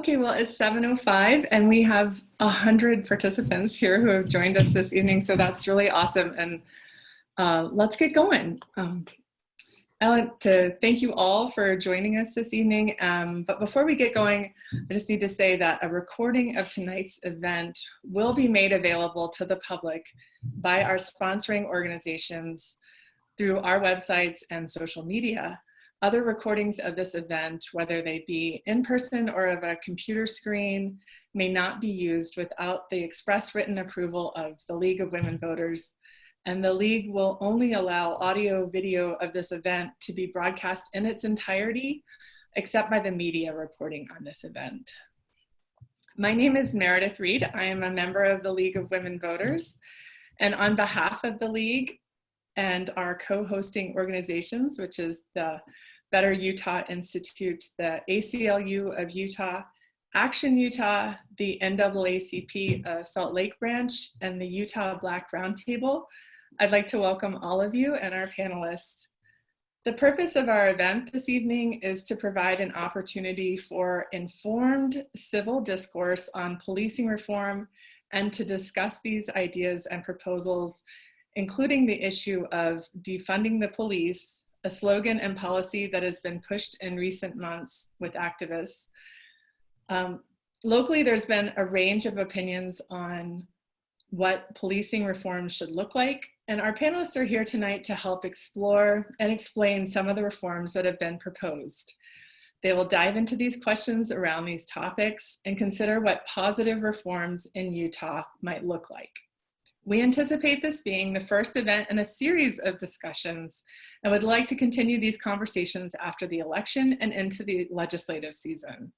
Okay, well, it's 7:05 and we have 100 participants here who have joined us this evening, so that's really awesome. And let's get going. I'd like to thank you all for joining us this evening. But before we get going, I just need to say that a recording of tonight's event will be made available to the public by our sponsoring organizations through our websites and social media. Other recordings of this event, whether they be in person or of a computer screen, may not be used without the express written approval of the League of Women Voters. And the League will only allow audio video of this event to be broadcast in its entirety, except by the media reporting on this event. My name is Meredith Reed. I am a member of the League of Women Voters. And on behalf of the League and our co-hosting organizations, which is the Better Utah Institute, the ACLU of Utah, Action Utah, the NAACP Salt Lake branch, and the Utah Black Roundtable, I'd like to welcome all of you and our panelists. The purpose of our event this evening is to provide an opportunity for informed civil discourse on policing reform and to discuss these ideas and proposals, including the issue of defunding the police, a slogan and policy that has been pushed in recent months with activists. Locally, there's been a range of opinions on what policing reform should look like, and our panelists are here tonight to help explore and explain some of the reforms that have been proposed. They will dive into these questions around these topics and consider what positive reforms in Utah might look like. We anticipate this being the first event in a series of discussions and would like to continue these conversations after the election and into the legislative season.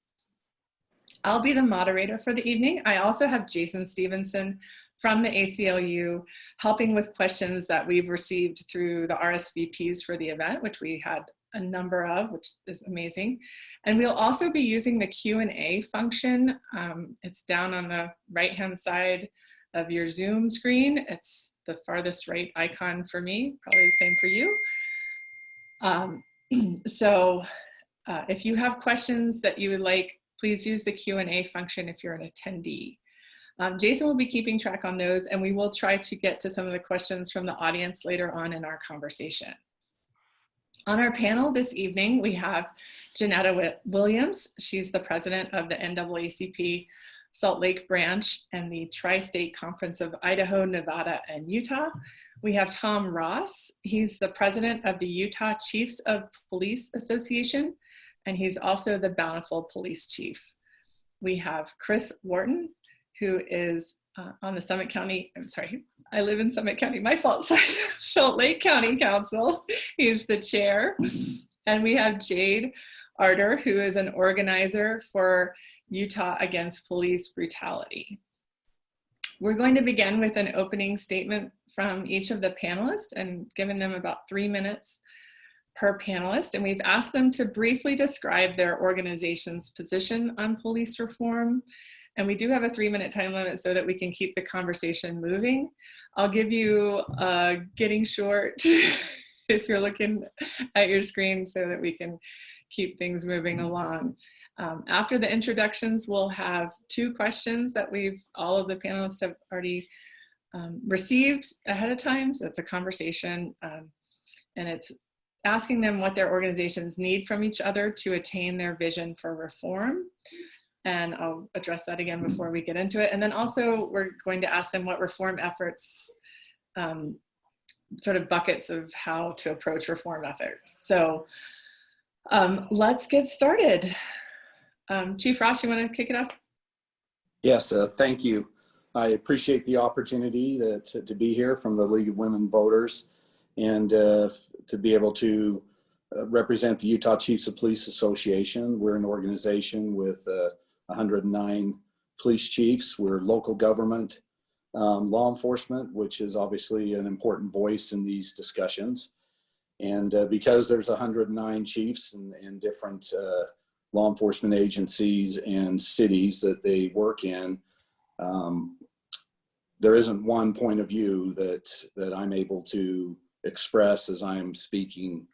I'll be the moderator for the evening. I also have Jason Stevenson from the ACLU helping with questions that we've received through the RSVPs for the event, which we had a number of, which is amazing. And we'll also be using the Q&A function. It's down on the right-hand side of your Zoom screen. It's the farthest right icon for me, probably the same for you. If you have questions that you would like, please use the Q&A function if you're an attendee. Jason will be keeping track on those, and we will try to get to some of the questions from the audience later on in our conversation. On our panel this evening, we have Janetta Williams. She's the president of the NAACP Salt Lake branch and the Tri-State Conference of Idaho, Nevada, and Utah. We have Tom Ross. He's the president of the Utah Chiefs of Police Association, and he's also the Bountiful Police Chief. We have Chris Wharton, who is on the Summit County, I'm sorry, I live in Summit County, my fault, sorry, Salt Lake County Council. He's the chair. And we have Jade, who is an organizer for Utah Against Police Brutality. We're going to begin with an opening statement from each of the panelists and giving them about 3 minutes per panelist. And we've asked them to briefly describe their organization's position on police reform. And we do have a 3-minute time limit so that we can keep the conversation moving. I'll give you getting short if you're looking at your screen so that we can keep things moving along. After the introductions, we'll have 2 questions that all of the panelists have already received ahead of time. So it's a conversation and it's asking them what their organizations need from each other to attain their vision for reform. And I'll address that again before we get into it. And then also we're going to ask them what reform efforts, sort of buckets of how to approach reform efforts. So let's get started. Chief Ross, you want to kick it off? Yes, thank you. I appreciate the opportunity to be here from the League of Women Voters and to be able to represent the Utah Chiefs of Police Association. We're an organization with 109 police chiefs. We're local government, law enforcement, which is obviously an important voice in these discussions. And because there's 109 chiefs and different law enforcement agencies and cities that they work in, there isn't one point of view that I'm able to express as I am speaking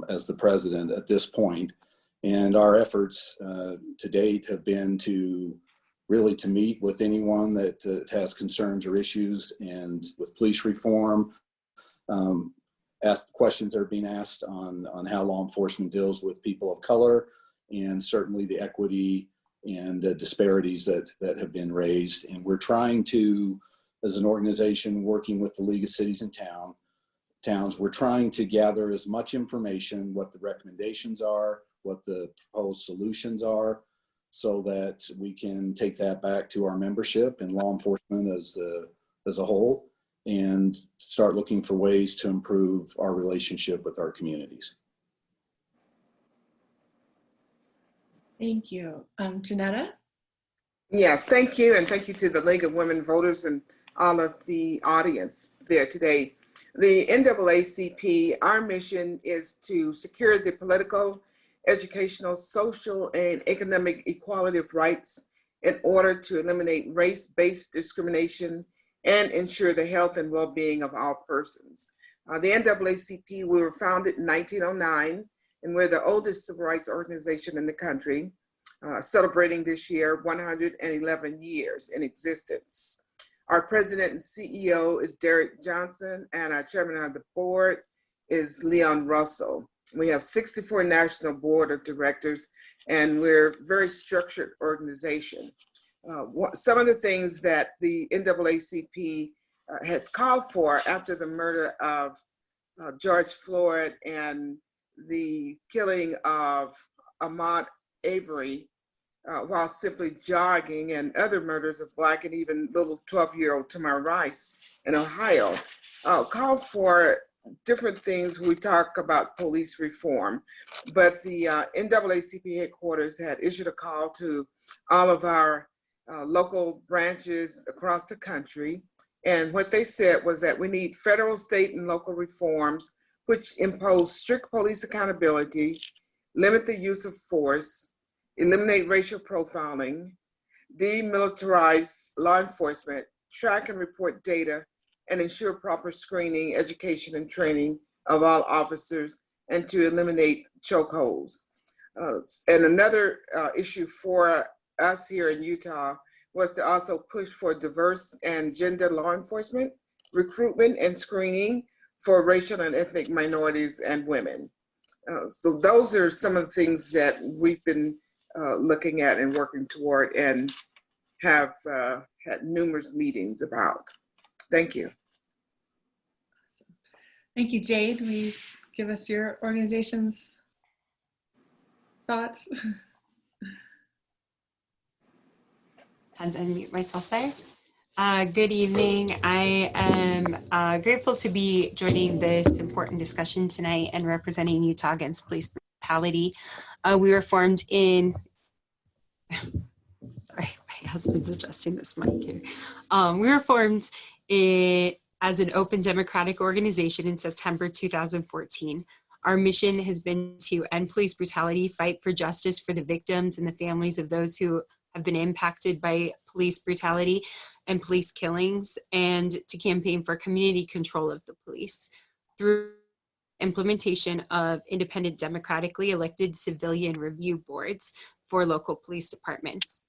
as the president at this point. And our efforts to date have been to really to meet with anyone that has concerns or issues, and with police reform, ask questions that are being asked on how law enforcement deals with people of color, and certainly the equity and disparities that have been raised. And we're trying to, as an organization working with the League of Cities and Towns, we're trying to gather as much information, what the recommendations are, what the proposed solutions are, so that we can take that back to our membership and law enforcement as a whole, and start looking for ways to improve our relationship with our communities. Thank you. Janetta? Yes, thank you. And thank you to the League of Women Voters and all of the audience there today. The NAACP, our mission is to secure the political, educational, social, and economic equality of rights in order to eliminate race-based discrimination and ensure the health and well-being of all persons. The NAACP, we were founded in 1909, and we're the oldest civil rights organization in the country, celebrating this year 111 years in existence. Our president and CEO is Derek Johnson, and our chairman of the board is Leon Russell. We have 64 national board of directors, and we're a very structured organization. Some of the things that the NAACP had called for after the murder of George Floyd and the killing of Ahmaud Arbery while simply jogging, and other murders of Black and even little 12-year-old Tamir Rice in Ohio, called for different things. We talk about police reform, but the NAACP headquarters had issued a call to all of our local branches across the country. And what they said was that we need federal, state, and local reforms which impose strict police accountability, limit the use of force, eliminate racial profiling, demilitarize law enforcement, track and report data, and ensure proper screening, education, and training of all officers, and to eliminate chokeholds. And another issue for us here in Utah was to also push for diverse and gender law enforcement, recruitment and screening for racial and ethnic minorities and women. So those are some of the things that we've been looking at and working toward, and have had numerous meetings about. Thank you. Thank you, Jade. Will you give us your organization's thoughts? And unmute myself there. Good evening. I am grateful to be joining this important discussion tonight and representing Utah against police brutality. We were formed in, sorry, my husband's adjusting this mic here. We were formed as an open democratic organization in September 2014. Our mission has been to end police brutality, fight for justice for the victims and the families of those who have been impacted by police brutality and police killings, and to campaign for community control of the police through implementation of independent democratically elected civilian review boards for local police departments.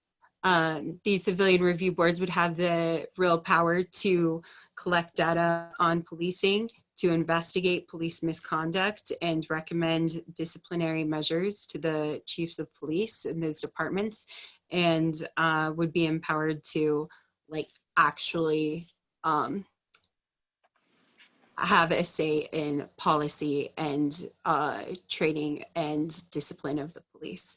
These civilian review boards would have the real power to collect data on policing, to investigate police misconduct, and recommend disciplinary measures to the chiefs of police in those departments, and would be empowered to actually have a say in policy and training and discipline of the police.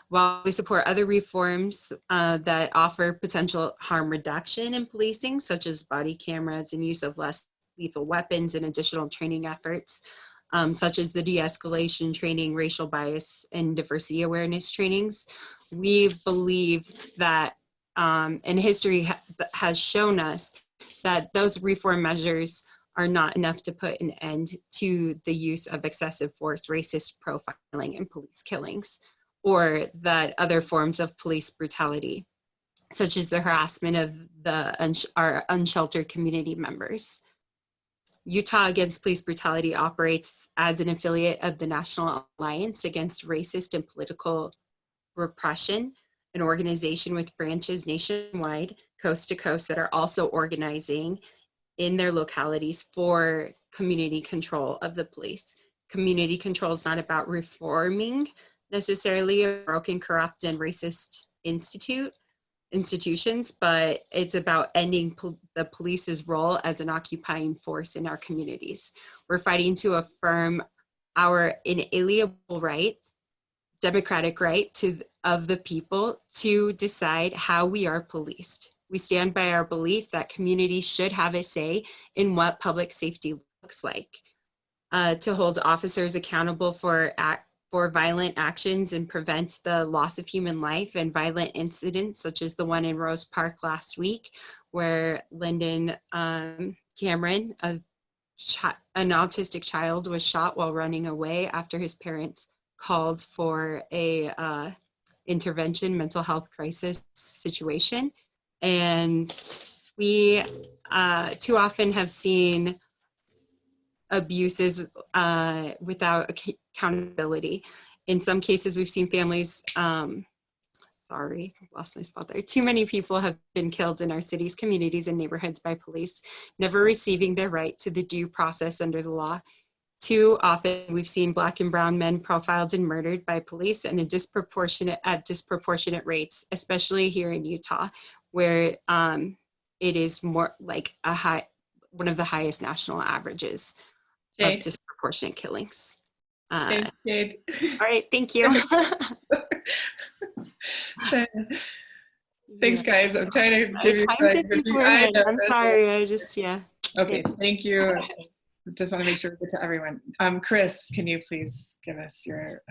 While we support other reforms that offer potential harm reduction in policing, such as body cameras and use of less lethal weapons and additional training efforts, such as the de-escalation training, racial bias, and diversity awareness trainings, we believe that, and history has shown us that those reform measures are not enough to put an end to the use of excessive force, racist profiling, and police killings, or that other forms of police brutality, such as the harassment of our unsheltered community members. Utah Against Police Brutality operates as an affiliate of the National Alliance Against Racist and Political Repression, an organization with branches nationwide, coast to coast, that are also organizing in their localities for community control of the police. Community control is not about reforming necessarily a broken, corrupt, and racist institutions, but it's about ending the police's role as an occupying force in our communities. We're fighting to affirm our inalienable rights, democratic right of the people to decide how we are policed. We stand by our belief that communities should have a say in what public safety looks like, to hold officers accountable for violent actions and prevent the loss of human life and violent incidents such as the one in Rose Park last week, where Lyndon Cameron, an autistic child, was shot while running away after his parents called for a intervention mental health crisis situation. And we too often have seen abuses without accountability. In some cases, we've seen families, sorry, I lost my spot there. Too many people have been killed in our cities, communities, and neighborhoods by police, never receiving their right to the due process under the law. Too often, we've seen Black and brown men profiled and murdered by police and at disproportionate rates, especially here in Utah, where it is more like one of the highest national averages Jade. of disproportionate killings. Thanks, Jade. All right, thank you. Thanks, guys. I'm trying to give you time to beforehand. I'm sorry. I just, yeah. Okay, thank you. Just want to make sure we get to everyone. Chris, can you please give us your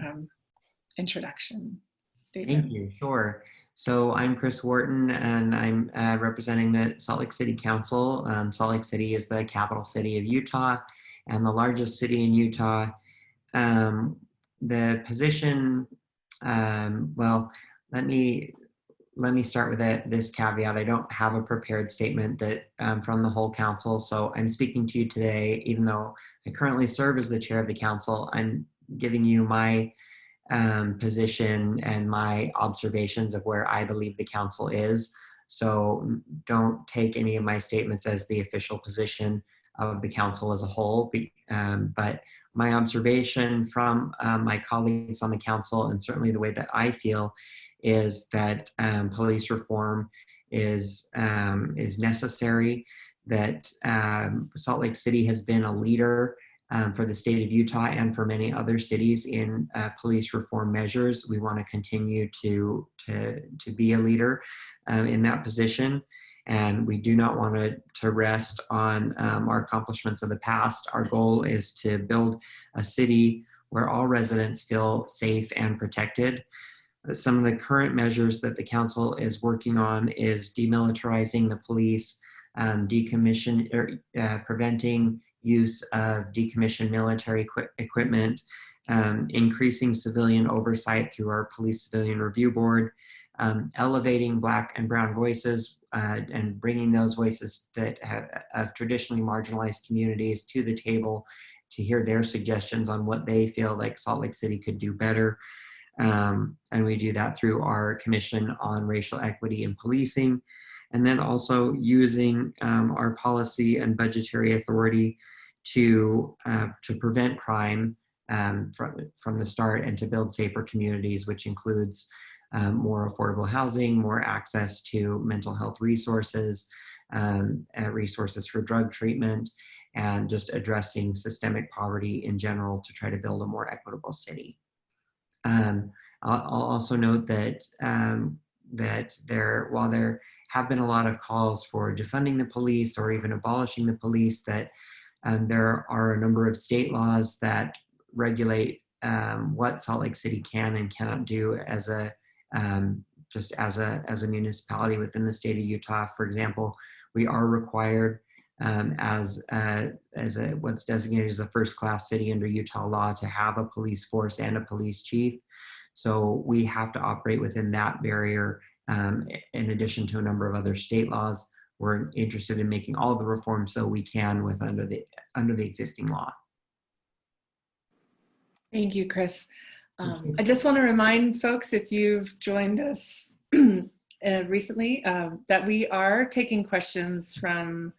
introduction statement? Thank you. Sure. So I'm Chris Wharton, and I'm representing the Salt Lake City Council. Salt Lake City is the capital city of Utah and the largest city in Utah. The position, well, let me start with this caveat. I don't have a prepared statement that from the whole council, so I'm speaking to you today, even though I currently serve as the chair of the council. I'm giving you my position and my observations of where I believe the council is. So don't take any of my statements as the official position of the council as a whole, but my observation from my colleagues on the council, and certainly the way that I feel, is that police reform is necessary, that Salt Lake City has been a leader for the state of Utah and for many other cities in police reform measures. We want to continue to be a leader in that position, and we do not want to rest on our accomplishments of the past. Our goal is to build a city where all residents feel safe and protected. Some of the current measures that the council is working on is demilitarizing the police, preventing use of decommissioned military equipment, increasing civilian oversight through our Police Civilian Review Board, elevating Black and brown voices and bringing those voices that have traditionally marginalized communities to the table to hear their suggestions on what they feel like Salt Lake City could do better. And we do that through our Commission on Racial Equity in Policing, and then also using our policy and budgetary authority to prevent crime from the start and to build safer communities, which includes more affordable housing, more access to mental health resources, resources for drug treatment, and just addressing systemic poverty in general to try to build a more equitable city. I'll also note that while there have been a lot of calls for defunding the police or even abolishing the police, that there are a number of state laws that regulate what Salt Lake City can and cannot do as a municipality within the state of Utah. For example, we are required as what's designated as a first-class city under Utah law to have a police force and a police chief. So we have to operate within that barrier in addition to a number of other state laws. we're interested in making all the reforms so we can with under the existing law. Thank you, Chris. Thank you. I just want to remind folks, if you've joined us recently, that we are taking questions from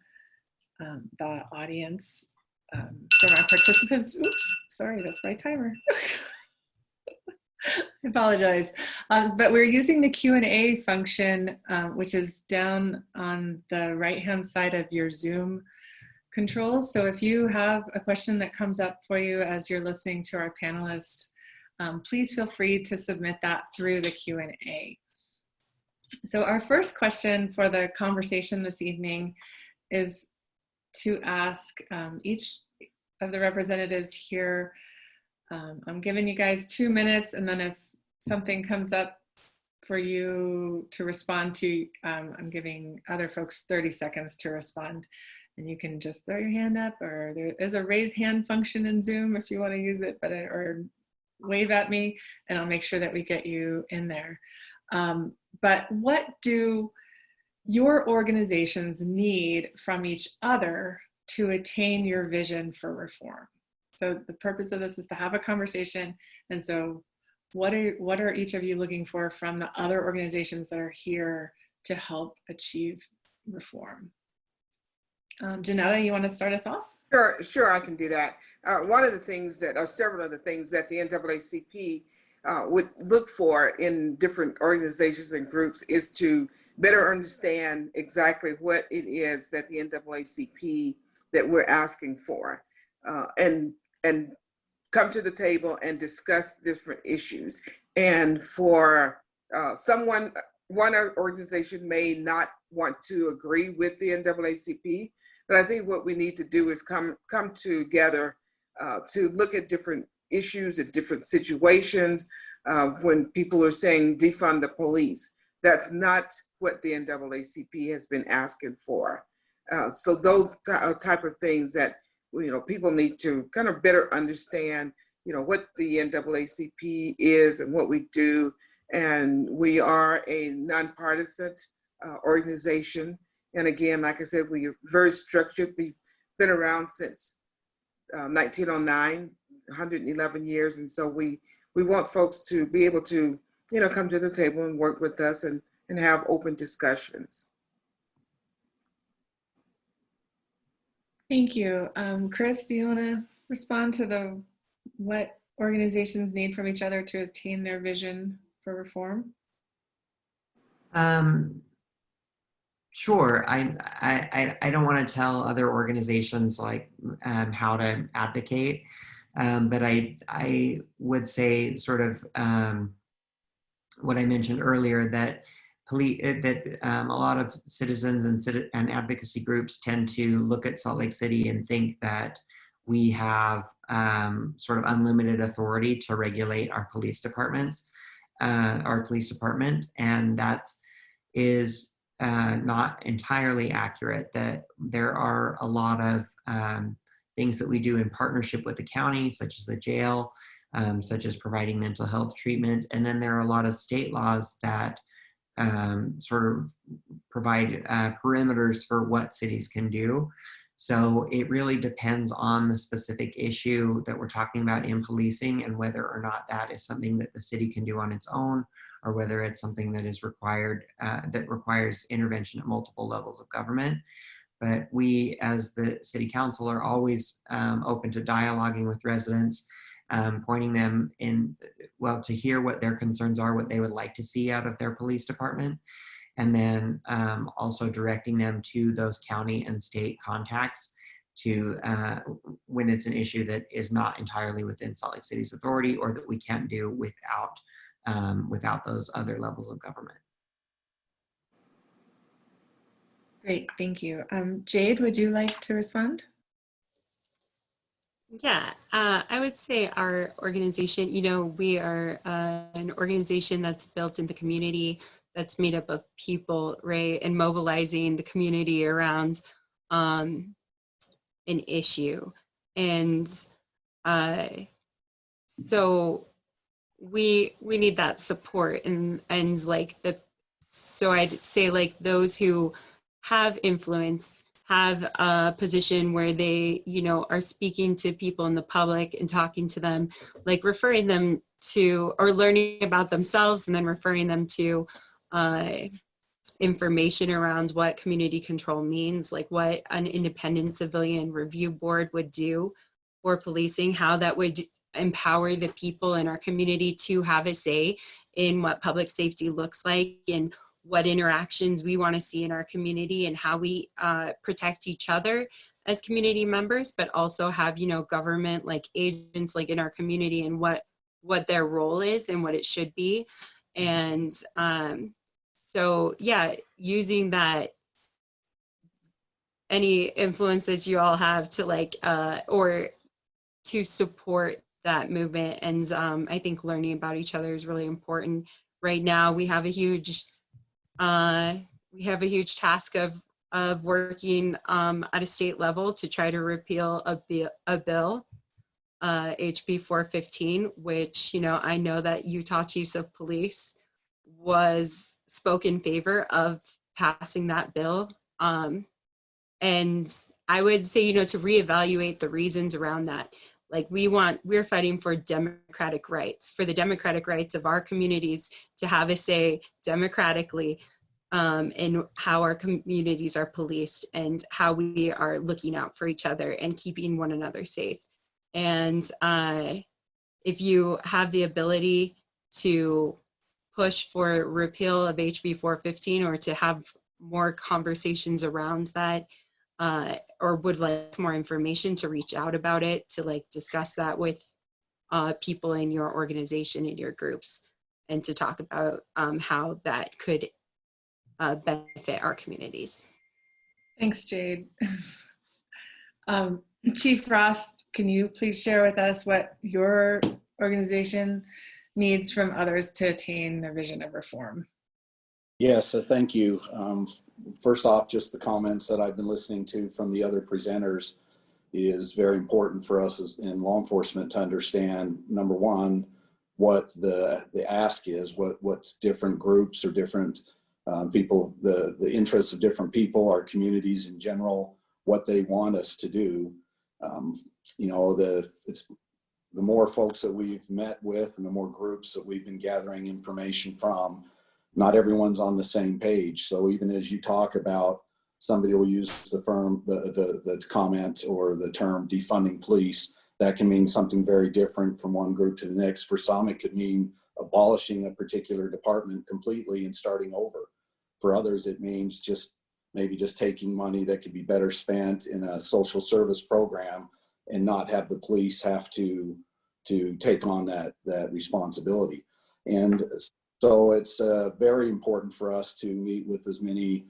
the audience, from our participants. Oops, sorry, that's my timer. I apologize. But we're using the Q&A function, which is down on the right-hand side of your Zoom controls. So if you have a question that comes up for you as you're listening to our panelists, please feel free to submit that through the Q&A. So our first question for the conversation this evening is to ask each of the representatives here. I'm giving you guys 2 minutes, and then if something comes up for you to respond to, I'm giving other folks 30 seconds to respond. And you can just throw your hand up, or there is a raise hand function in Zoom if you want to use it, but or wave at me, and I'll make sure that we get you in there. But what do your organizations need from each other to attain your vision for reform? So the purpose of this is to have a conversation. And so what are each of you looking for from the other organizations that are here to help achieve reform? Janetta, you want to start us off? Sure, I can do that. One of the things that, or several of the things that the NAACP would look for in different organizations and groups is to better understand exactly what it is that the NAACP that we're asking for, and come to the table and discuss different issues. And for one organization may not want to agree with the NAACP, but I think what we need to do is come together to look at different issues, at different situations. When people are saying defund the police, that's not what the NAACP has been asking for. So those type of things that people need to kind of better understand, what the NAACP is and what we do. And we are a nonpartisan organization. And again, like I said, we are very structured. We've been around since 1909, 111 years. And so we want folks to be able to, come to the table and work with us and have open discussions. Thank you. Chris, do you want to respond to what organizations need from each other to attain their vision for reform? Sure. I don't want to tell other organizations like how to advocate, but I would say sort of what I mentioned earlier, that a lot of citizens and advocacy groups tend to look at Salt Lake City and think that we have sort of unlimited authority to regulate our police departments, our police department, and that is not entirely accurate. That there are a lot of things that we do in partnership with the county, such as the jail, such as providing mental health treatment, and then there are a lot of state laws that sort of provide perimeters for what cities can do. So it really depends on the specific issue that we're talking about in policing and whether or not that is something that the city can do on its own, or whether it's something that is required, that requires intervention at multiple levels of government. But we, as the city council, are always open to dialoguing with residents, pointing them to hear what their concerns are, what they would like to see out of their police department, and then also directing them to those county and state contacts to when it's an issue that is not entirely within Salt Lake City's authority, or that we can't do without those other levels of government. Great, thank you. Jade, would you like to respond? Yeah, I would say our organization, we are an organization that's built in the community, that's made up of people, right, and mobilizing the community around an issue. And so we need that support, and like so I'd say like those who have influence, have a position where they, you know, are speaking to people in the public and talking to them, like referring them to, or learning about themselves and then referring them to information around what community control means, like what an independent civilian review board would do for policing, how that would empower the people in our community to have a say in what public safety looks like and what interactions we want to see in our community and how we protect each other as community members, but also have, you know, government like agents like in our community and what their role is and what it should be. And so yeah, using that, any influence that you all have to like, or to support that movement. And I think learning about each other is really important. Right now, we have a huge task of working at a state level to try to repeal a bill, HB 415, which, you know, I know that Utah Chiefs of Police spoke in favor of passing that bill. And I would say, you know, to reevaluate the reasons around that. Like we're fighting for democratic rights, for the democratic rights of our communities to have a say democratically in how our communities are policed and how we are looking out for each other and keeping one another safe. And if you have the ability to push for repeal of HB 415 or to have more conversations around that, or would like more information, to reach out about it, to like discuss that with people in your organization, in your groups, and to talk about how that could benefit our communities. Thanks, Jade. Chief Ross, can you please share with us what your organization needs from others to attain their vision of reform? Yes, thank you. First off, just the comments that I've been listening to from the other presenters is very important for us in law enforcement to understand, number one, what the ask is, what different groups or different people, the interests of different people, our communities in general, what they want us to do. You know, the more folks that we've met with and the more groups that we've been gathering information from, not everyone's on the same page. So even as you talk about, somebody will use the comment or the term defunding police, that can mean something very different from one group to the next. For some, it could mean abolishing a particular department completely and starting over. For others, it means maybe just taking money that could be better spent in a social service program and not have the police have to take on that responsibility. And so it's very important for us to meet with as many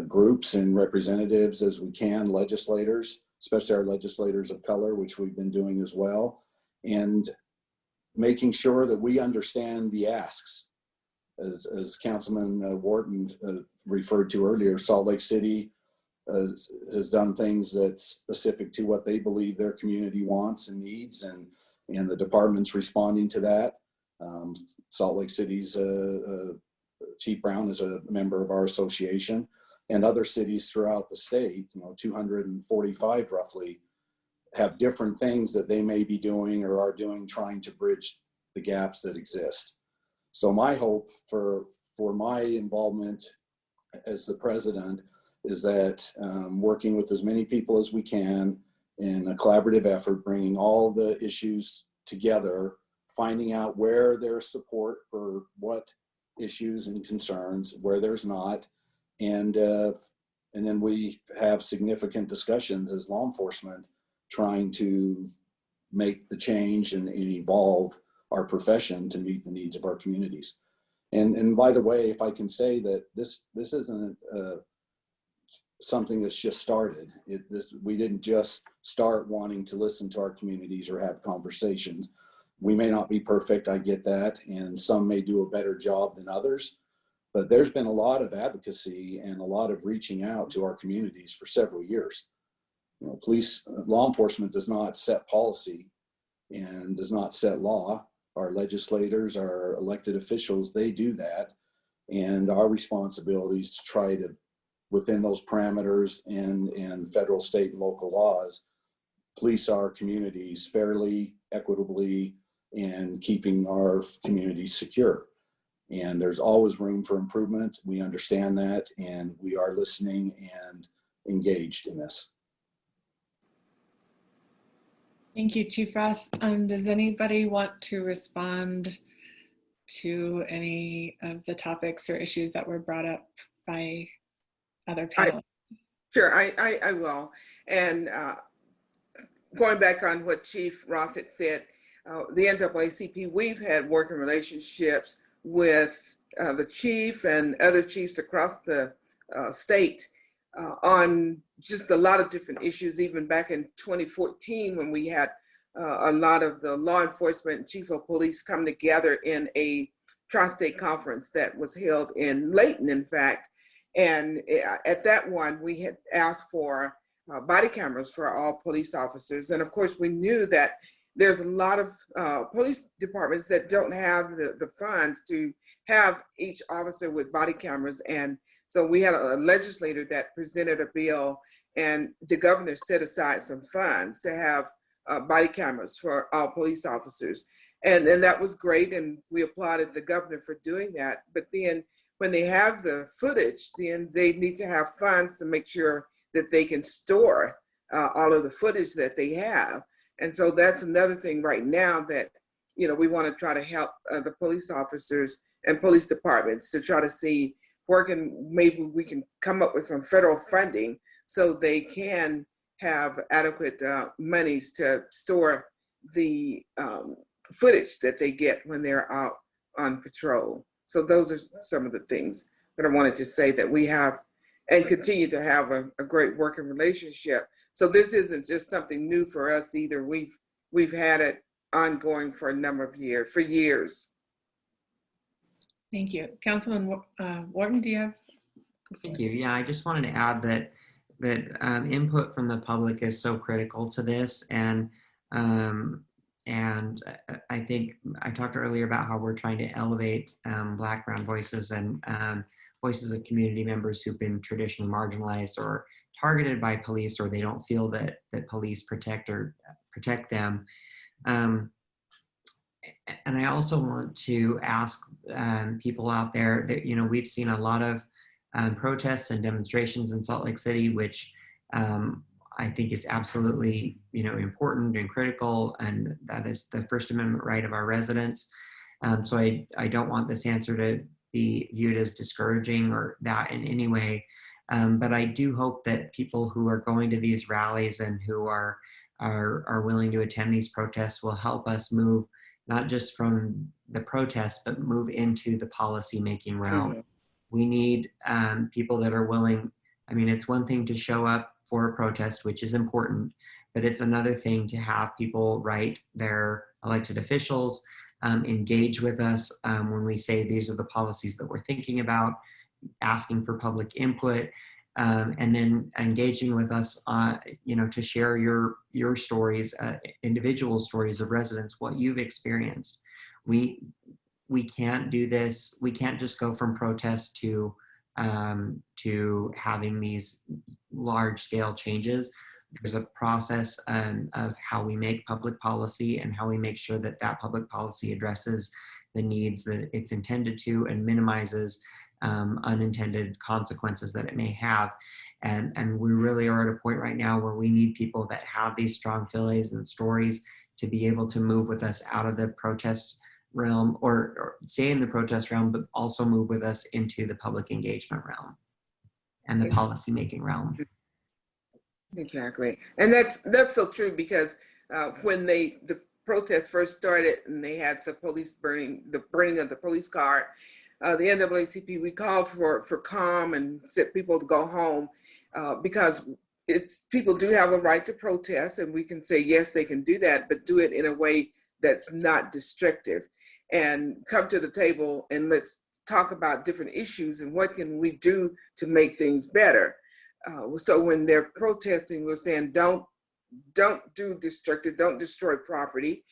groups and representatives as we can, legislators, especially our legislators of color, which we've been doing as well, and making sure that we understand the asks. As Councilman Wharton referred to earlier, Salt Lake City has done things that's specific to what they believe their community wants and needs, and the department's responding to that. Salt Lake City's Chief Brown is a member of our association, and other cities throughout the state, 245 roughly, have different things that they may be doing or are doing, trying to bridge the gaps that exist. So my hope for my involvement as the president is that working with as many people as we can in a collaborative effort, bringing all the issues together, finding out where there's support for what issues and concerns, where there's not, and then we have significant discussions as law enforcement trying to make the change and evolve our profession to meet the needs of our communities. And by the way, if I can say that this isn't something that's just started. We didn't just start wanting to listen to our communities or have conversations. We may not be perfect, I get that, and some may do a better job than others, but there's been a lot of advocacy and a lot of reaching out to our communities for several years. Law enforcement does not set policy and does not set law. Our legislators, our elected officials, they do that. And our responsibility is to try to within those parameters and federal, state, and local laws, police our communities fairly, equitably, and keeping our communities secure. And there's always room for improvement. We understand that, and we are listening and engaged in this. Thank you, Chief Ross. Does anybody want to respond to any of the topics or issues that were brought up by other panelists? Sure, I will. And going back on what Chief Ross had said, the NAACP, we've had working relationships with the chief and other chiefs across the state on just a lot of different issues, even back in 2014 when we had a lot of the law enforcement and chief of police come together in a tri-state conference that was held in Layton, in fact. And at that one, we had asked for body cameras for all police officers. And of course, we knew that there's a lot of police departments that don't have the funds to have each officer with body cameras. And so we had a legislator that presented a bill, and the governor set aside some funds to have body cameras for all police officers. And that was great, and we applauded the governor for doing that. But then when they have the footage, then they need to have funds to make sure that they can store all of the footage that they have. And so that's another thing right now that, you know, we want to try to help the police officers and police departments to try to see where maybe we can come up with some federal funding so they can have adequate monies to store the footage that they get when they're out on patrol. So those are some of the things that I wanted to say, that we have and continue to have a great working relationship. So this isn't just something new for us either. We've had it ongoing for a number of years, for years. Thank you. Councilman Wharton, do you have? Thank you. Yeah, I just wanted to add that input from the public is so critical to this, and I think I talked earlier about how we're trying to elevate Black, brown voices and voices of community members who've been traditionally marginalized or targeted by police, or they don't feel that police protect them. And I also want to ask people out there that, you know, we've seen a lot of protests and demonstrations in Salt Lake City, which I think is absolutely, you know, important and critical, and that is the First Amendment right of our residents. So I don't want this answer to be viewed as discouraging or that in any way, but I do hope that people who are going to these rallies and who are willing to attend these protests will help us move not just from the protests, but move into the policy making realm. Mm-hmm. We need people that are willing. I mean, it's one thing to show up for a protest, which is important, but it's another thing to have people write their elected officials, engage with us when we say these are the policies that we're thinking about, asking for public input, and then engaging with us, you know, to share your stories, individual stories of residents, what you've experienced. We can't do this. We can't just go from protest to having these large scale changes. There's a process of how we make public policy and how we make sure that that public policy addresses the needs that it's intended to and minimizes unintended consequences that it may have. And we really are at a point right now where we need people that have these strong feelings and stories to be able to move with us out of the protest realm or stay in the protest realm, but also move with us into the public engagement realm and the policy making realm. Exactly. And that's so true, because when the protests first started and they had the burning of the police car, the NAACP, we called for calm and said people to go home because people do have a right to protest, and we can say, yes, they can do that, but do it in a way that's not destructive, and come to the table and let's talk about different issues and what can we do to make things better. So when they're protesting, we're saying, don't do destructive, don't destroy property.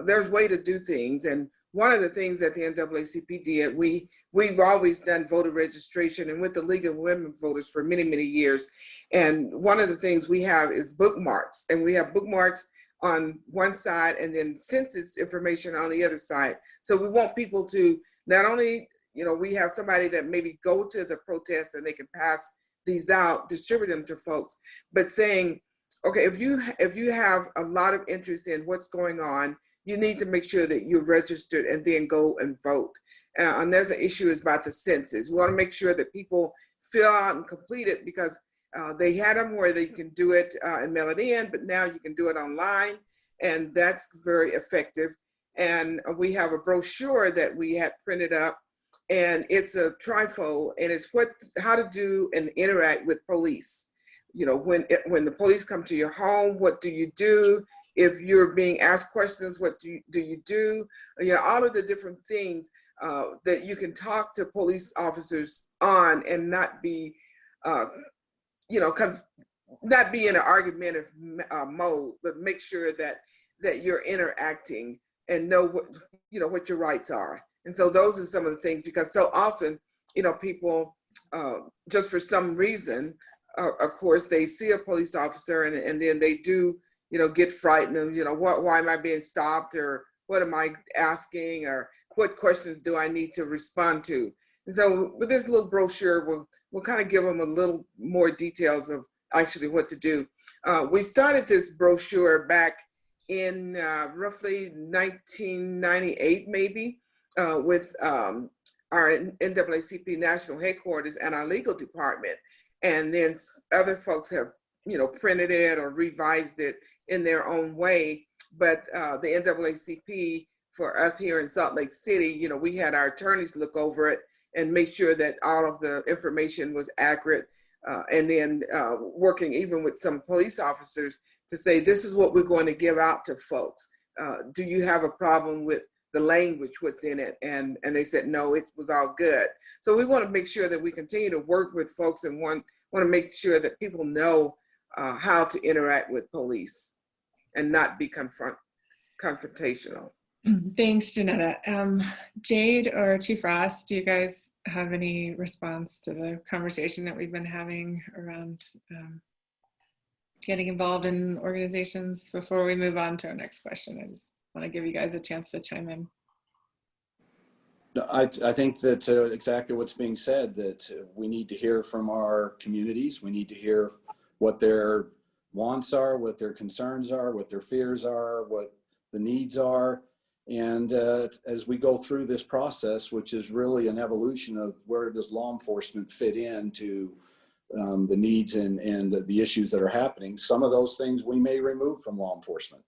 There's a way to do things, and one of the things that the NAACP did, we've always done voter registration and with the League of Women Voters for many, many years. And one of the things we have is bookmarks, and we have bookmarks on one side and then census information on the other side. So we want people to not only, we have somebody that maybe go to the protest and they can pass these out, distribute them to folks, but saying, okay, if you have a lot of interest in what's going on, you need to make sure that you're registered and then go and vote. Another issue is about the census. We want to make sure that people fill out and complete it, because they had them where they can do it and mail it in, but now you can do it online, and that's very effective. And we have a brochure that we had printed up, and it's a trifold, and it's how to do and interact with police. When the police come to your home, what do you do? If you're being asked questions, what do you do? All of the different things that you can talk to police officers on and not be, not be in an argumentative mode, but make sure that you're interacting and know what your rights are. And so those are some of the things, because so often, people just for some reason, of course, they see a police officer and then they do, get frightened and, why am I being stopped, or what am I asking, or what questions do I need to respond to? And so with this little brochure, we'll kind of give them a little more details of actually what to do. We started this brochure back in roughly 1998, maybe, with our NAACP national headquarters and our legal department. And then other folks have, printed it or revised it in their own way. But the NAACP, for us here in Salt Lake City, we had our attorneys look over it and make sure that all of the information was accurate. And then working even with some police officers to say, this is what we're going to give out to folks. Do you have a problem with the language, what's in it? And they said, no, it was all good. So we want to make sure that we continue to work with folks and want to make sure that people know how to interact with police and not be confrontational. Thanks, Janetta. Jade or Chief Ross, do you guys have any response to the conversation that we've been having around getting involved in organizations before we move on to our next question? I just want to give you guys a chance to chime in. I think that exactly what's being said, that we need to hear from our communities. We need to hear what their wants are, what their concerns are, what their fears are, what the needs are. And as we go through this process, which is really an evolution of where does law enforcement fit into the needs and the issues that are happening, some of those things we may remove from law enforcement.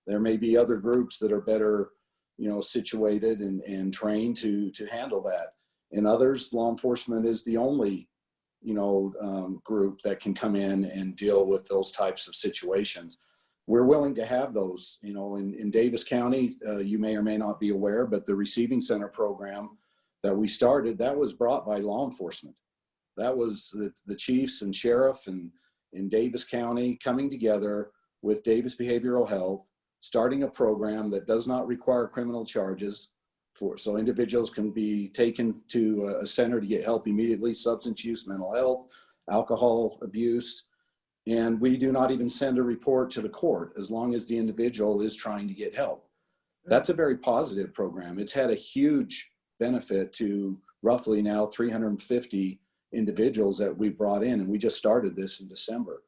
There may be other groups that are better, situated and trained to handle that. In others, law enforcement is the only, group that can come in and deal with those types of situations. We're willing to have those, in Davis County, you may or may not be aware, but the receiving center program that we started, that was brought by law enforcement. That was the chiefs and sheriff and in Davis County coming together with Davis Behavioral Health, starting a program that does not require criminal charges so individuals can be taken to a center to get help immediately, substance use, mental health, alcohol abuse. And we do not even send a report to the court as long as the individual is trying to get help. That's a very positive program. It's had a huge benefit to roughly now 350 individuals that we brought in, and we just started this in December.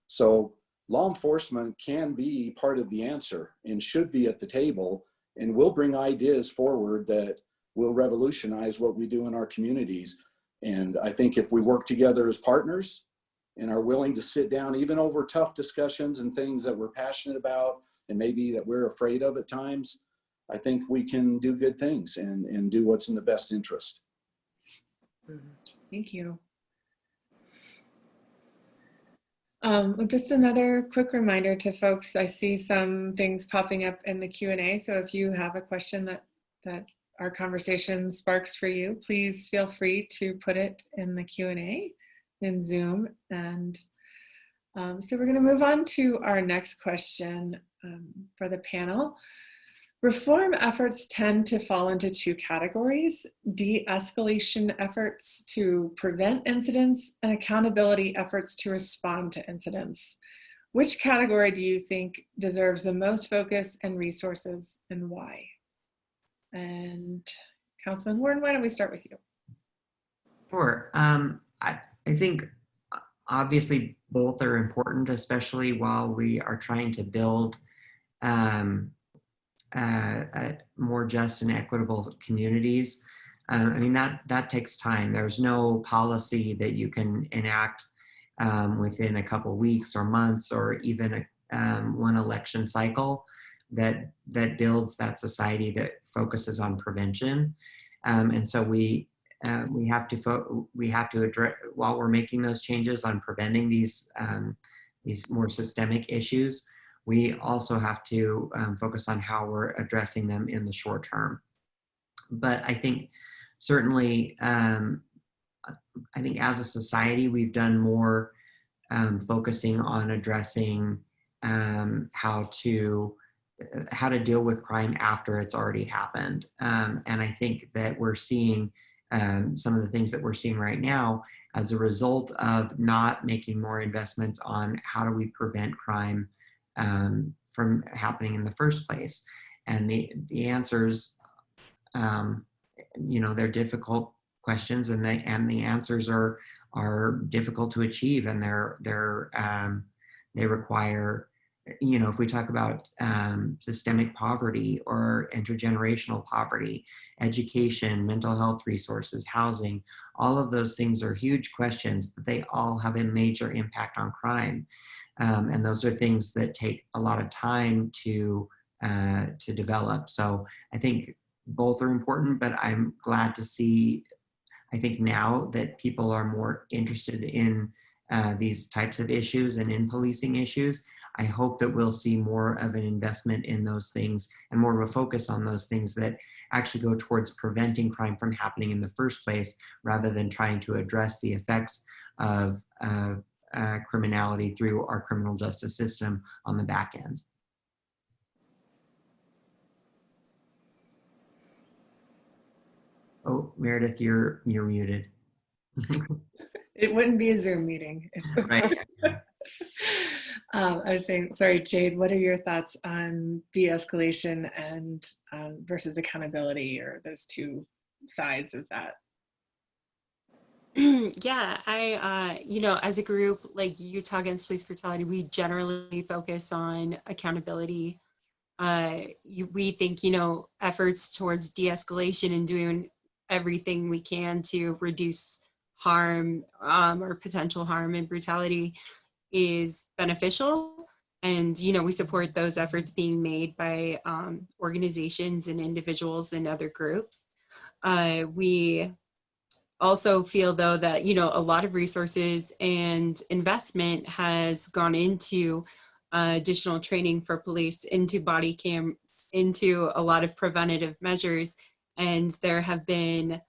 So law enforcement can be part of the answer and should be at the table, and will bring ideas forward that will revolutionize what we do in our communities. And I think if we work together as partners and are willing to sit down even over tough discussions and things that we're passionate about and maybe that we're afraid of at times, I think we can do good things and do what's in the best interest. Thank you. Just another quick reminder to folks, I see some things popping up in the Q&A. So if you have a question that our conversation sparks for you, please feel free to put it in the Q&A in Zoom. And so we're going to move on to our next question for the panel. Reform efforts tend to fall into two categories: de-escalation efforts to prevent incidents and accountability efforts to respond to incidents. Which category do you think deserves the most focus and resources, and why? And Councilman Wharton, why don't we start with you? Sure. I think obviously both are important, especially while we are trying to build more just and equitable communities. I mean, that takes time. There's no policy that you can enact within a couple weeks or months or even one election cycle that builds that society that focuses on prevention. And so we have to address, while we're making those changes on preventing these more systemic issues, we also have to focus on how we're addressing them in the short term. But I think certainly, I think as a society, we've done more focusing on addressing how to deal with crime after it's already happened. And I think that we're seeing some of the things that we're seeing right now as a result of not making more investments on how do we prevent crime from happening in the first place. And the answers, you know, they're difficult questions, and the answers are difficult to achieve, and they require, you know, if we talk about systemic poverty or intergenerational poverty, education, mental health resources, housing, all of those things are huge questions, but they all have a major impact on crime. And those are things that take a lot of time to develop. So I think both are important, but I'm glad to see, I think now that people are more interested in these types of issues and in policing issues. I hope that we'll see more of an investment in those things and more of a focus on those things that actually go towards preventing crime from happening in the first place, rather than trying to address the effects of criminality through our criminal justice system on the back end. Oh, Meredith, you're muted. It wouldn't be a Zoom meeting. Right. I was saying, sorry, Jade, what are your thoughts on de-escalation and versus accountability, or those two sides of that? Yeah, I, you know, as a group, like Utah Against Police Brutality, we generally focus on accountability. We think, you know, efforts towards de-escalation and doing everything we can to reduce harm or potential harm and brutality is beneficial. And, you know, we support those efforts being made by organizations and individuals and other groups. We also feel, though, that, you know, a lot of resources and investment has gone into additional training for police, into body cam, into a lot of preventative measures. And there have been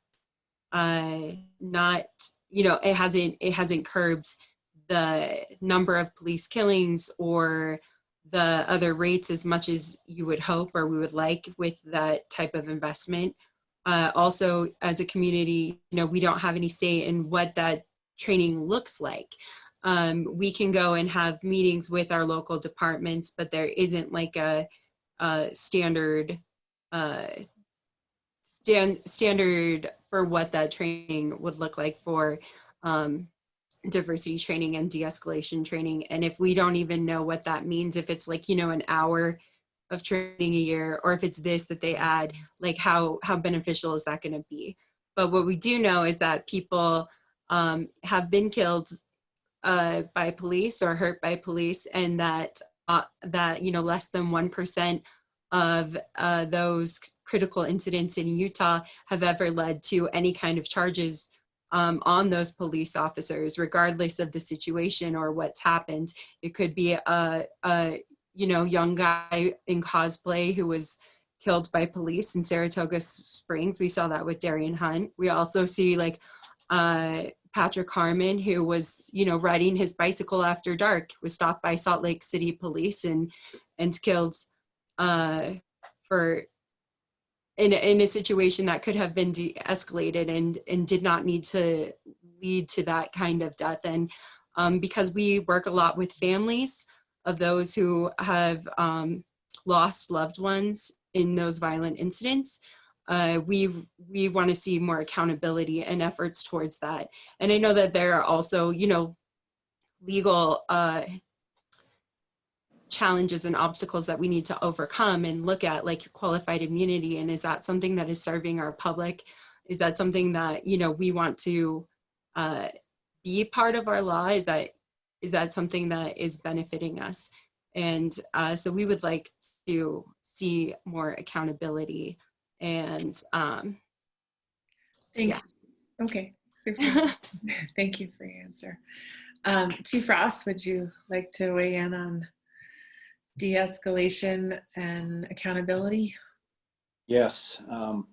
not, you know, it hasn't curbed the number of police killings or the other rates as much as you would hope or we would like with that type of investment. Also, as a community, you know, we don't have any say in what that training looks like. We can go and have meetings with our local departments, but there isn't like a standard standard for what that training would look like for diversity training and de-escalation training. And if we don't even know what that means, if it's like, you know, an hour of training a year, or if it's this that they add, like how beneficial is that going to be? But what we do know is that people have been killed by police or hurt by police, and that you know, less than 1% of those critical incidents in Utah have ever led to any kind of charges on those police officers, regardless of the situation or what's happened. It could be a you know, young guy in cosplay who was killed by police in Saratoga Springs. We saw that with Darian Hunt. We also see like Patrick Harmon, who was, you know, riding his bicycle after dark, was stopped by Salt Lake City police and killed for in a situation that could have been de-escalated and did not need to lead to that kind of death. And because we work a lot with families of those who have lost loved ones in those violent incidents, we want to see more accountability and efforts towards that. And I know that there are also, you know, legal challenges and obstacles that we need to overcome and look at, like qualified immunity. And is that something that is serving our public? Is that something that, you know, we want to be part of our law? Is that something that is benefiting us? And so we would like to see more accountability and Thanks. Yeah. Okay, super. Thank you for your answer. Chief Ross, would you like to weigh in on de-escalation and accountability? Yes. You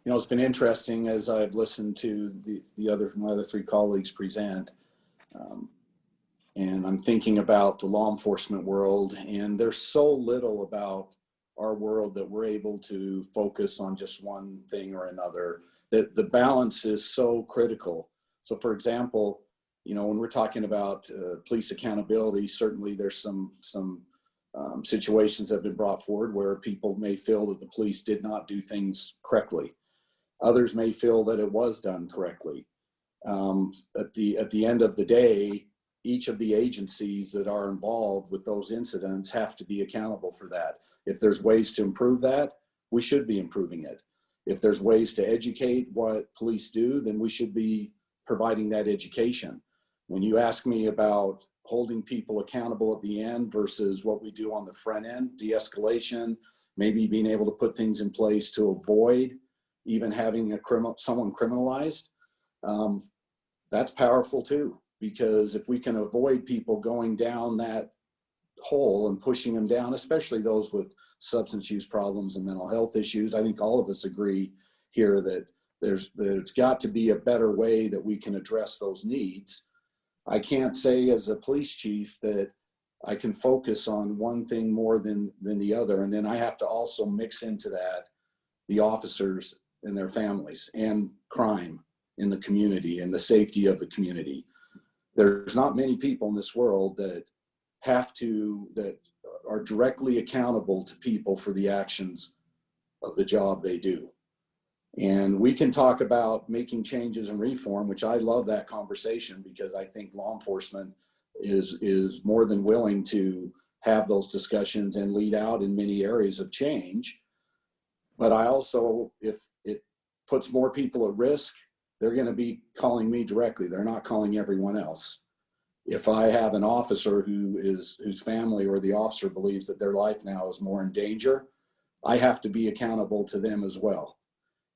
know, it's been interesting as I've listened to my other three colleagues present. And I'm thinking about the law enforcement world, and there's so little about our world that we're able to focus on just one thing or another. That the balance is so critical. So for example, you know, when we're talking about police accountability, certainly there's some situations that have been brought forward where people may feel that the police did not do things correctly. Others may feel that it was done correctly. At the end of the day, each of the agencies that are involved with those incidents have to be accountable for that. If there's ways to improve that, we should be improving it. If there's ways to educate what police do, then we should be providing that education. When you ask me about holding people accountable at the end versus what we do on the front end, de-escalation, maybe being able to put things in place to avoid even having someone criminalized, that's powerful too. Because if we can avoid people going down that hole and pushing them down, especially those with substance use problems and mental health issues, I think all of us agree here that there's got to be a better way that we can address those needs. I can't say as a police chief that I can focus on one thing more than the other. And then I have to also mix into that the officers and their families and crime in the community and the safety of the community. There's not many people in this world that are directly accountable to people for the actions of the job they do. And we can talk about making changes and reform, which I love that conversation because I think law enforcement is more than willing to have those discussions and lead out in many areas of change. But I also, if it puts more people at risk, they're going to be calling me directly. They're not calling everyone else. If I have an officer whose family or the officer believes that their life now is more in danger, I have to be accountable to them as well.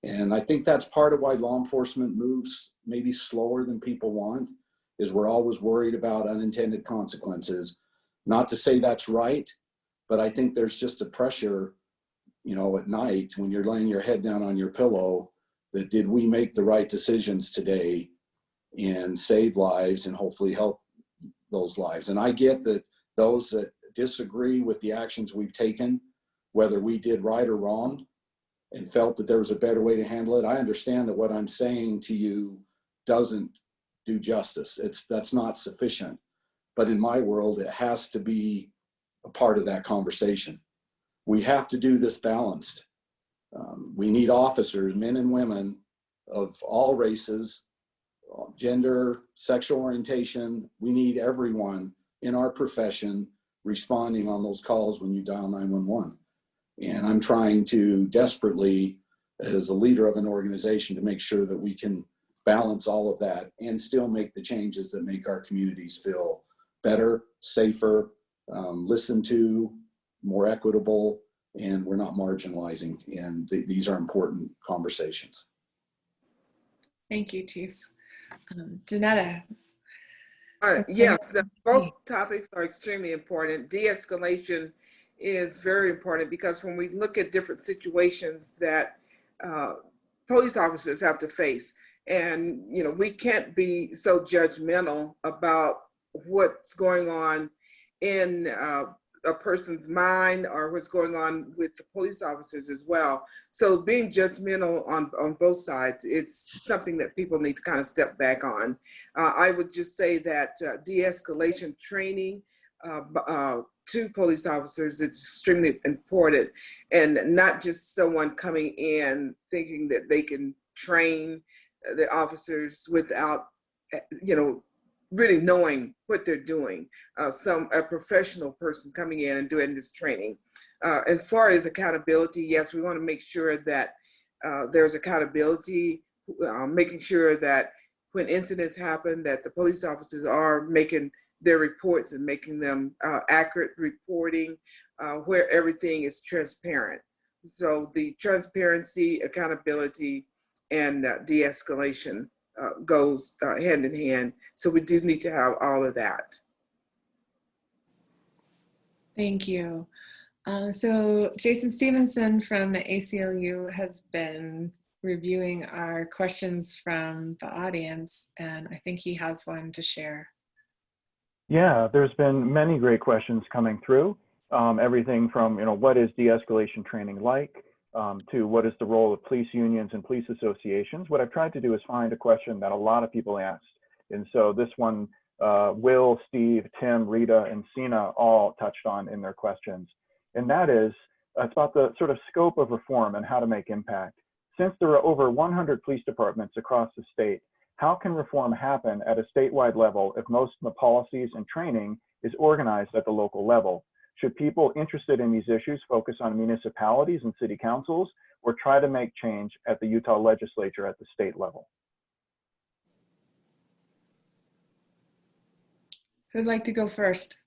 And I think that's part of why law enforcement moves maybe slower than people want, is we're always worried about unintended consequences. Not to say that's right, but I think there's just a pressure, you know, at night when you're laying your head down on your pillow, that did we make the right decisions today and save lives and hopefully help those lives. And I get that those that disagree with the actions we've taken, whether we did right or wrong, and felt that there was a better way to handle it, I understand that what I'm saying to you doesn't do justice. That's not sufficient. But in my world, it has to be a part of that conversation. We have to do this balanced. We need officers, men and women of all races, gender, sexual orientation. We need everyone in our profession responding on those calls when you dial 911. And I'm trying to desperately, as a leader of an organization, to make sure that we can balance all of that and still make the changes that make our communities feel better, safer, listened to, more equitable, and we're not marginalizing. And these are important conversations. Thank you, Chief. Janetta. Yes, both topics are extremely important. De-escalation is very important because when we look at different situations that police officers have to face, and you know, we can't be so judgmental about what's going on in a person's mind or what's going on with the police officers as well. So being judgmental on both sides, it's something that people need to kind of step back on. I would just say that de-escalation training to police officers, it's extremely important, and not just someone coming in thinking that they can train the officers without, really knowing what they're doing. A professional person coming in and doing this training. As far as accountability, yes, we want to make sure that there's accountability, making sure that when incidents happen, that the police officers are making their reports and making them accurate reporting, where everything is transparent. So the transparency, accountability, and de-escalation goes hand in hand. So we do need to have all of that. Thank you. So Jason Stevenson from the ACLU has been reviewing our questions from the audience, and I think he has one to share. Yeah, there's been many great questions coming through. Everything from, what is de-escalation training like, to what is the role of police unions and police associations. What I've tried to do is find a question that a lot of people asked. And so this one, Will, Steve, Tim, Rita, and Sina all touched on in their questions. And that is, it's about the sort of scope of reform and how to make impact. Since there are over 100 police departments across the state, how can reform happen at a statewide level if most of the policies and training is organized at the local level? Should people interested in these issues focus on municipalities and city councils, or try to make change at the Utah legislature at the state level? Who'd like to go first?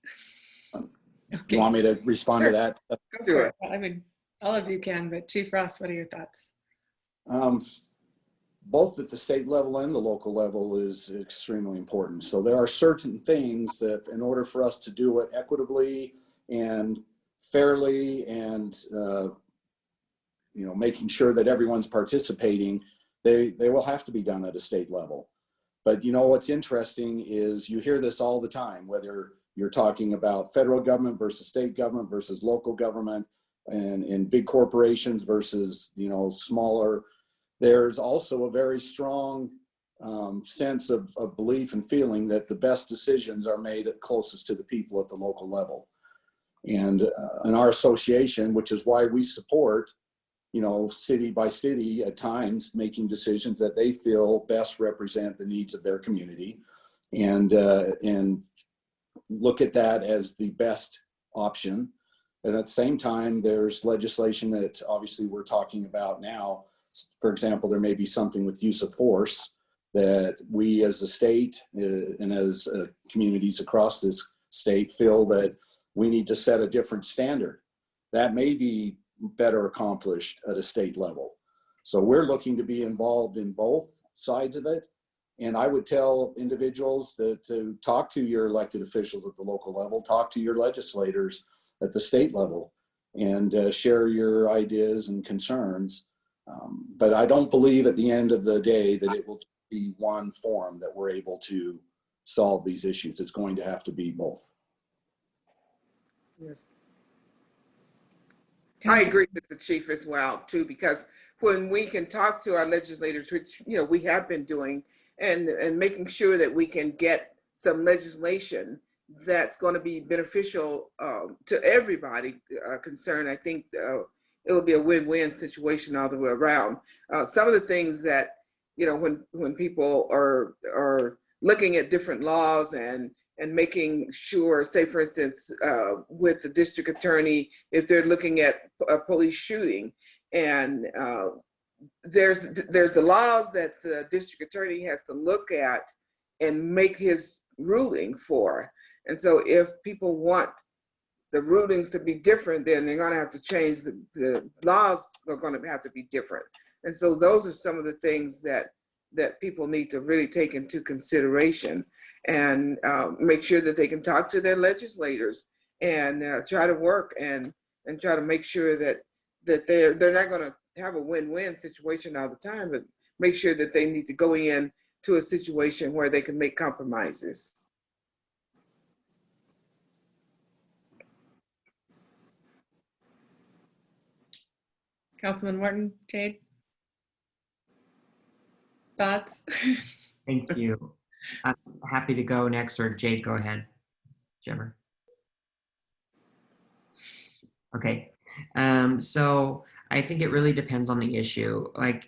You want me to respond to that? Go for it. I mean, all of you can, but Chief Ross, what are your thoughts? Both at the state level and the local level is extremely important. So there are certain things that in order for us to do it equitably and fairly and making sure that everyone's participating, they will have to be done at a state level. But what's interesting is you hear this all the time, whether you're talking about federal government versus state government versus local government and big corporations versus smaller. There's also a very strong sense of belief and feeling that the best decisions are made closest to the people at the local level. And in our association, which is why we support, city by city at times, making decisions that they feel best represent the needs of their community, and look at that as the best option. And at the same time, there's legislation that obviously we're talking about now. For example, there may be something with use of force that we as a state and as communities across this state feel that we need to set a different standard. That may be better accomplished at a state level. So we're looking to be involved in both sides of it. And I would tell individuals that to talk to your elected officials at the local level, talk to your legislators at the state level, and share your ideas and concerns. But I don't believe at the end of the day that it will be one forum that we're able to solve these issues. It's going to have to be both. Yes. I agree with the chief as well, too, because when we can talk to our legislators, which we have been doing, and making sure that we can get some legislation that's going to be beneficial to everybody concerned, I think it will be a win-win situation all the way around. Some of the things that when people are looking at different laws and making sure, say for instance, with the district attorney, if they're looking at a police shooting, and there's the laws that the district attorney has to look at and make his ruling for. And so if people want the rulings to be different, then they're going to have to change the laws are going to have to be different. And so those are some of the things that people need to really take into consideration, and make sure that they can talk to their legislators and try to work and try to make sure that they're not going to have a win-win situation all the time, but make sure that they need to go in to a situation where they can make compromises. Councilman Wharton, Jade? Thoughts? Thank you. I'm happy to go next, or Jade, go ahead. Whichever. Okay. So I think it really depends on the issue. Like,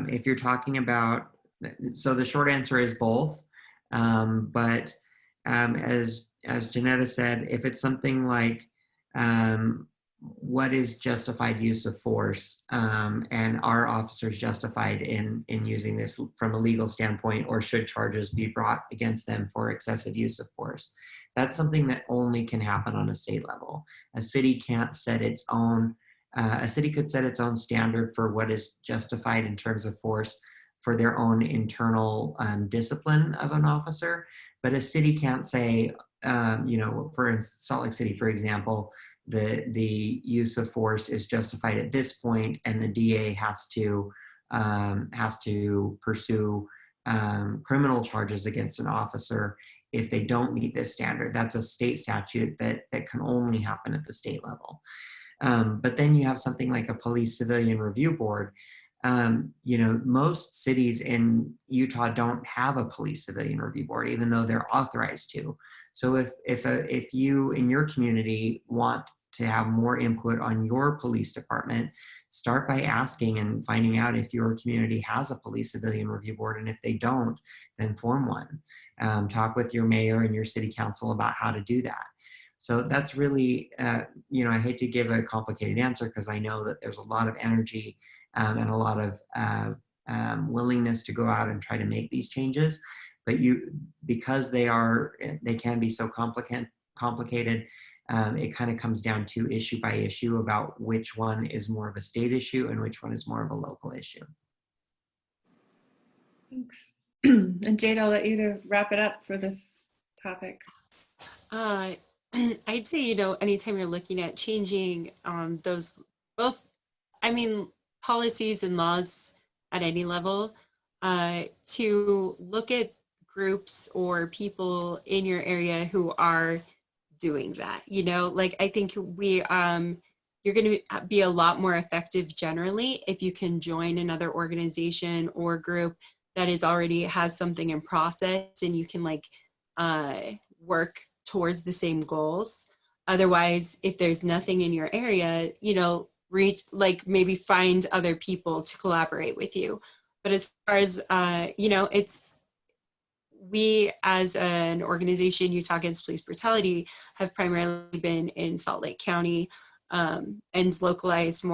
if you're talking about, so the short answer is both. But as Janetta said, if it's something like, what is justified use of force, and are officers justified in using this from a legal standpoint, or should charges be brought against them for excessive use of force? That's something that only can happen on a state level. A city can't set its own, a city could set its own standard for what is justified in terms of force for their own internal discipline of an officer, but a city can't say, you know, for Salt Lake City, for example, the use of force is justified at this point, and the DA has to pursue criminal charges against an officer if they don't meet this standard. That's a state statute that can only happen at the state level. But then you have something like a police civilian review board. You know, most cities in Utah don't have a police civilian review board, even though they're authorized to. So if you in your community want to have more input on your police department, start by asking and finding out if your community has a police civilian review board, and if they don't, then form one. Talk with your mayor and your city council about how to do that. So that's really, you know, I hate to give a complicated answer because I know that there's a lot of energy and a lot of willingness to go out and try to make these changes. But because they can be so complicated, it kind of comes down to issue by issue about which one is more of a state issue and which one is more of a local issue. Thanks. And Jade, I'll let you to wrap it up for this topic. I'd say, you know, anytime you're looking at changing those both, I mean, policies and laws at any level, to look at groups or people in your area who are doing that, you know, like I think you're going to be a lot more effective generally if you can join another organization or group that has something in process, and you can like work towards the same goals. Otherwise, if there's nothing in your area, you know, maybe find other people to collaborate with you. But as far as, you know, we as an organization, Utah Against Police Brutality, have primarily been in Salt Lake County, and localized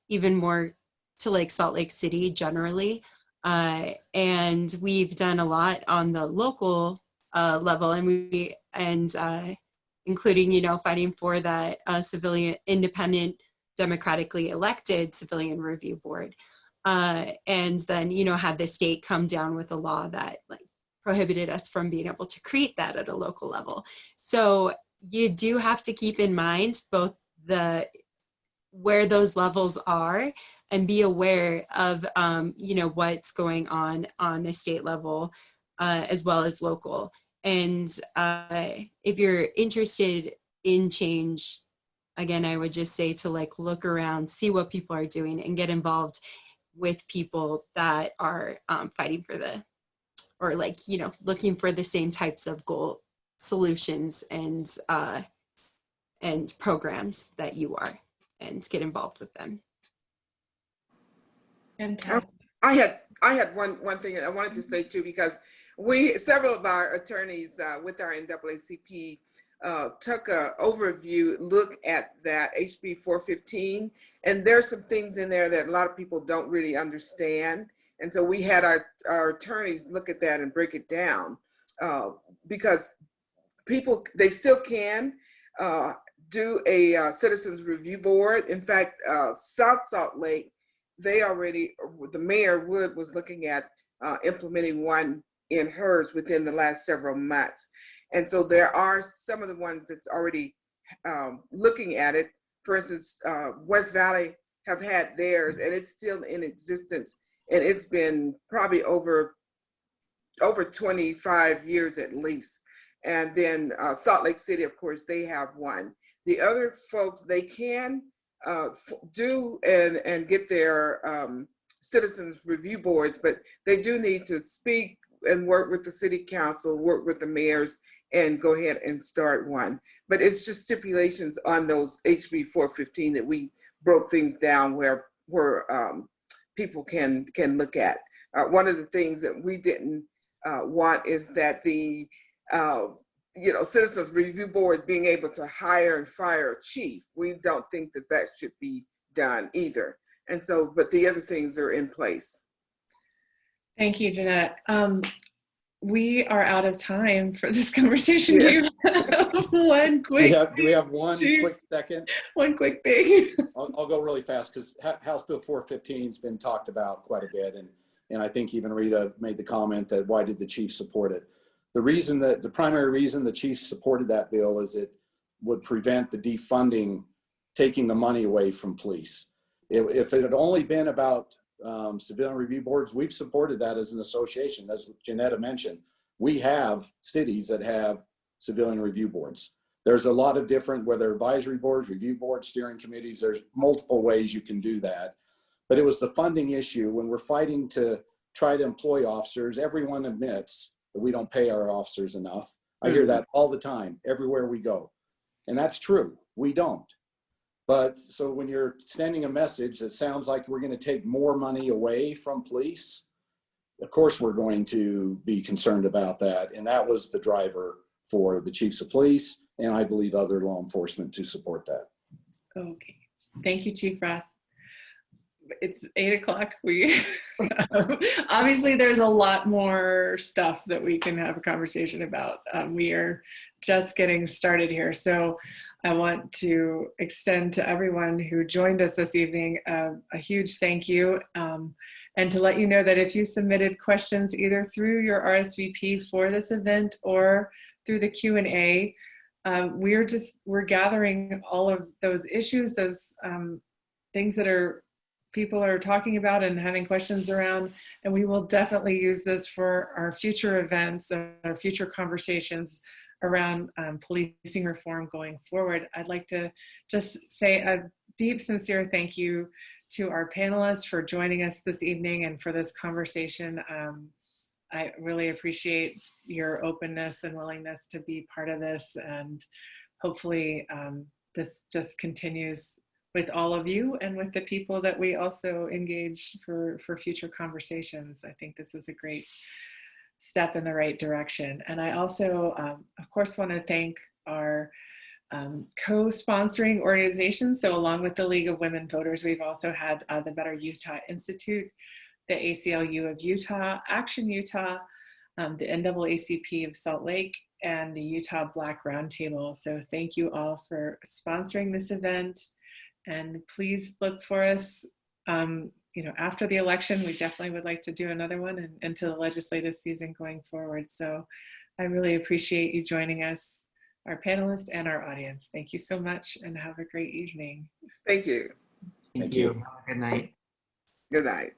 even more to like Salt Lake City generally. And we've done a lot on the local level, and including, you know, fighting for that civilian, independent, democratically elected civilian review board. And then, you know, had the state come down with a law that like prohibited us from being able to create that at a local level. So you do have to keep in mind both where those levels are, and be aware of, you know, what's going on the state level, as well as local. And if you're interested in change, again, I would just say to like look around, see what people are doing, and get involved with people that are fighting for or like, you know, looking for the same types of goal solutions and programs that you are, and get involved with them. Fantastic. I had one thing I wanted to say too, because several of our attorneys with our NAACP took an overview look at that HB 415, and there's some things in there that a lot of people don't really understand. And so we had our attorneys look at that and break it down, because people, they still can do a citizens review board. In fact, South Salt Lake, the mayor Wood was looking at implementing one in hers within the last several months. And so there are some of the ones that's already looking at it. For instance, West Valley have had theirs, and it's still in existence. And it's been probably over 25 years at least. And then Salt Lake City, of course, they have one. The other folks, they can do and get their citizens review boards, but they do need to speak and work with the city council, work with the mayors, and go ahead and start one. But it's just stipulations on those HB 415 that we broke things down where people can look at. One of the things that we didn't want is that the citizens review boards being able to hire and fire a chief. We don't think that that should be done either. And so, but the other things are in place. Thank you, Jeanette. We are out of time for this conversation. Yeah. Do you have one quick? Do we have one quick second? One quick thing. I'll go really fast because House Bill 415 has been talked about quite a bit, and I think even Rita made the comment that why did the chief support it? The primary reason the chief supported that bill is it would prevent the defunding, taking the money away from police. If it had only been about civilian review boards, we've supported that as an association. As Janetta mentioned, we have cities that have civilian review boards. There's a lot of different, whether advisory boards, review boards, steering committees, there's multiple ways you can do that. But it was the funding issue. When we're fighting to try to employ officers, everyone admits that we don't pay our officers enough. I hear that all the time, everywhere we go. And that's true, we don't. But so when you're sending a message that sounds like we're going to take more money away from police, of course we're going to be concerned about that. And that was the driver for the chiefs of police and I believe other law enforcement to support that. Okay, thank you, Chief Ross. It's 8 o'clock. We obviously there's a lot more stuff that we can have a conversation about. We are just getting started here. So I want to extend to everyone who joined us this evening a huge thank you, and to let you know that if you submitted questions either through your RSVP for this event or through the Q&A, we're gathering all of those issues, those things that people are talking about and having questions around, and we will definitely use this for our future events and our future conversations around policing reform going forward. I'd like to just say a deep, sincere thank you to our panelists for joining us this evening and for this conversation. I really appreciate your openness and willingness to be part of this, and hopefully this just continues with all of you and with the people that we also engage for future conversations. I think this is a great step in the right direction. And I also, of course, want to thank our co-sponsoring organizations. So along with the League of Women Voters, we've also had the Better Utah Institute, the ACLU of Utah, Action Utah, the NAACP of Salt Lake, and the Utah Black Roundtable. So thank you all for sponsoring this event. And please look for us, after the election. We definitely would like to do another one and into the legislative season going forward. So I really appreciate you joining us, our panelists and our audience. Thank you so much and have a great evening. Thank you. Thank you. Good night. Good night.